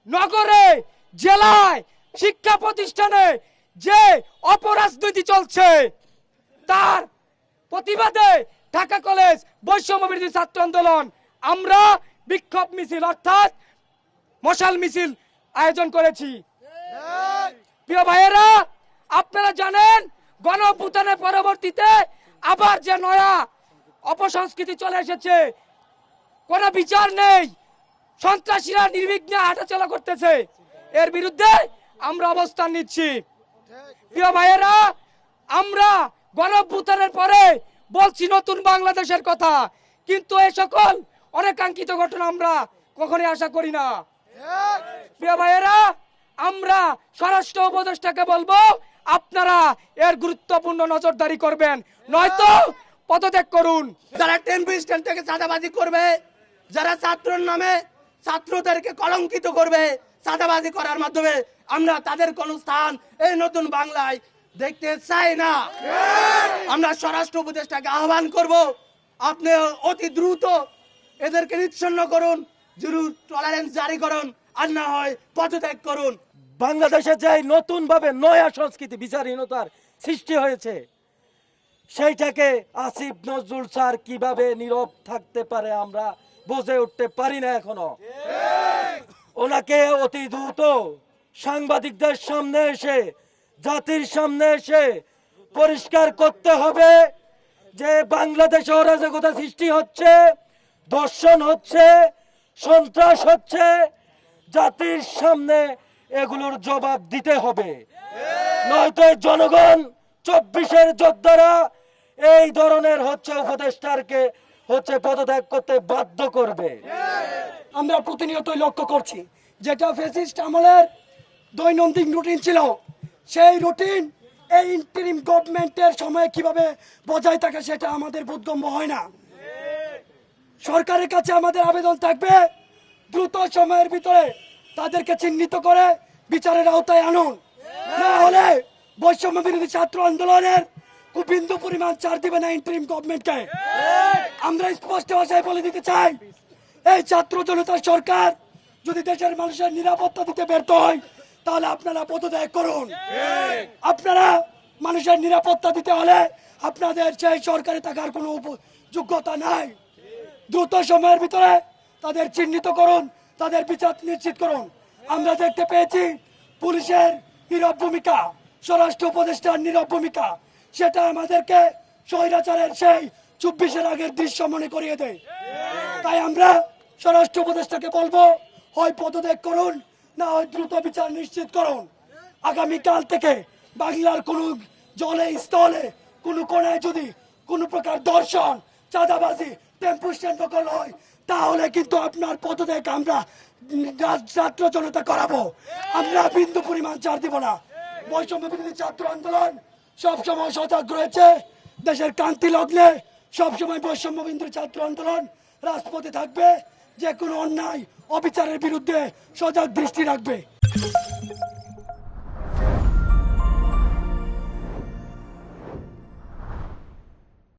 নগরে জেলায় শিক্ষা প্রতিষ্ঠানে যে অপরাজনীতি চলছে তার প্রতিবাদে ঢাকা কলেজ বৈষম্য বিরোধী ছাত্র আন্দোলন আমরা বিক্ষোভ মিছিল অর্থাৎ মশাল মিছিল আয়োজন করেছি। প্রিয় ভাইয়েরা, আপনারা জানেন গণ অভ্যুত্থানের পরবর্তীতে আবার যে নয়া অপসংস্কৃতি চলে এসেছে, কোনো বিচার নেই, সন্ত্রাসীরা নির্বিঘ্নে হাঁটাচলা করতেছে, এর বিরুদ্ধে আমরা অবস্থান নিচ্ছি। প্রিয় ভাইয়েরা, আমরা গণ অভ্যুত্থানের পরে বলছি নতুন বাংলাদেশের কথা, কিন্তু এই সকল অনেকাঙ্ক্ষিত ঘটনা আমরা কখনোই আশা করি না। প্রিয় ভাইয়েরা, আমরা স্বরাষ্ট্র উপদেষ্টাকে বলবো আপনারা এর গুরুত্বপূর্ণ নজরদারি করবেন, নয়তো পদত্যাগ করুন। যারা টেম্পু স্ট্যান্ড থেকে চাঁদাবাজি করবে, যারা ছাত্রের নামে ছাত্রদেরকে কলঙ্কিত করবে চাঁদাবাজি করার মাধ্যমে, আমরা তাদের কোনো স্থান এই নতুন বাংলায় দেখতে চাই না। আমরা স্বরাষ্ট্র উপদেষ্টাকে আহ্বান করব, আপনি অতি দ্রুত এদেরকে নিচ্ছন্ন করুন, জিরো টলারেন্স জারি করুন, আর না হয় পদত্যাগ করুন। বাংলাদেশে যে নতুন ভাবে নয়া সংস্কৃতি বিচারহীনতার সৃষ্টি হয়েছে, সেইটাকে আসিফ নজরুল স্যার কিভাবে নীরব থাকতে পারে আমরা বুঝে উঠতে পারি না এখনো। ওনাকে অতি দ্রুত সাংবাদিকদের সামনে এসে, জাতির সামনে এসে পরিষ্কার করতে হবে যে বাংলাদেশে অরাজকতা সৃষ্টি হচ্ছে, ধর্ষণ হচ্ছে, সন্ত্রাস হচ্ছে, জাতির সামনে এগুলোর জবাব দিতে হবে, নয়তো জনগণ 24-এর যোদ্ধারা এই ধরনের উপদেষ্টারকে পদত্যাগ করতে বাধ্য করবে। আমরা প্রতিনিয়তই লক্ষ্য করছি যেটা ফ্যাসিস্ট আমলের দৈনন্দিন রুটিন ছিল, সেই রুটিন এই ইন্টারিম গভর্নমেন্টের সময় কিভাবে বজায় থাকে সেটা আমাদের বোধগম্য হয় না। সরকারের কাছে আমাদের আবেদন থাকবে, দ্রুত সময়ের ভিতরে তাদেরকে চিহ্নিত করে বিচারের আওতায় আনুন, না হলে বৈষম্য বিরোধী ছাত্র আন্দোলনের খুব বিন্দু পরিমাণ ছাড় দিবে না ইন্টারিম গভর্নমেন্টকে। আমরা স্পষ্ট ভাষায় বলে দিতে চাই, এই ছাত্র জনতার সরকার যদি দেশের মানুষের নিরাপত্তা দিতে ব্যর্থ হয় তাহলে আপনারা পদত্যাগ করুন। আপনারা মানুষের নিরাপত্তা দিতে হলে আপনাদের সেই সরকারে থাকার কোনো যোগ্যতা নাই। দ্রুত সময়ের ভিতরে তাদের চিহ্নিত করুন, তাদের বিচার নিশ্চিত করুন। আমরা দেখতে পেয়েছি পুলিশের নীরব ভূমিকা, স্বরাষ্ট্র উপদেষ্টার নীরব ভূমিকা, সেটা আমাদেরকে স্বৈরাচারের সেই 24-এর আগের দৃশ্য মনে করিয়ে দেয়। তাই আমরা স্বরাষ্ট্র উপদেষ্টাকে বলবো, হয় পদত্যাগ করুন, না হয় দ্রুত বিচার নিশ্চিত করুন। আগামীকাল থেকে বাংলার কোনো জলে স্থলে কোনো কোণায় যদি কোনো প্রকার দর্শন, চাঁদাবাজি, টেম্পু স্ট্যান্ড দখল হয় তাহলে কিন্তু আপনার পদত্যাগ আমরা ছাত্র জনতা করাবো। আমরা বিন্দু পরিমাণ ছাড় দিব না। বৈষম্য বিরোধী ছাত্র আন্দোলন সবসময় সজাগ রয়েছে, দেশের ক্রান্তি লগ্নে সবসময় বৈষম্য বিরোধী ছাত্র আন্দোলন রাজপথে থাকবে, যে কোনো অন্যায় অবিচারের বিরুদ্ধে সজাগ দৃষ্টি রাখবে।